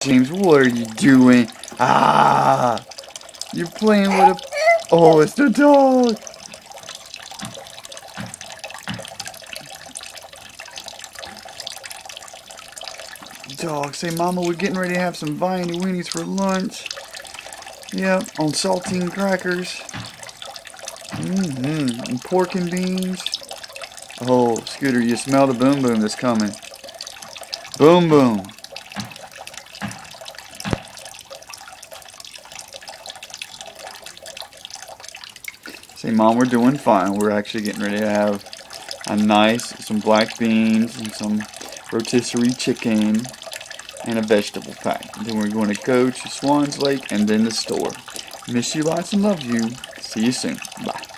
James, what are you doing? Ah! You're playing with a... Oh, it's the dog! Dog, say, Mama, we're getting ready to have some Viney Weenies for lunch. Yep, on saltine crackers. And pork and beans. Oh, Scooter, you smell the boom boom that's coming. Boom boom. Say, Mom, we're doing fine. We're actually getting ready to have some black beans and some rotisserie chicken and a vegetable pack. Then we're going to go to Swans Lake and then the store. Miss you lots and love you. See you soon. Bye.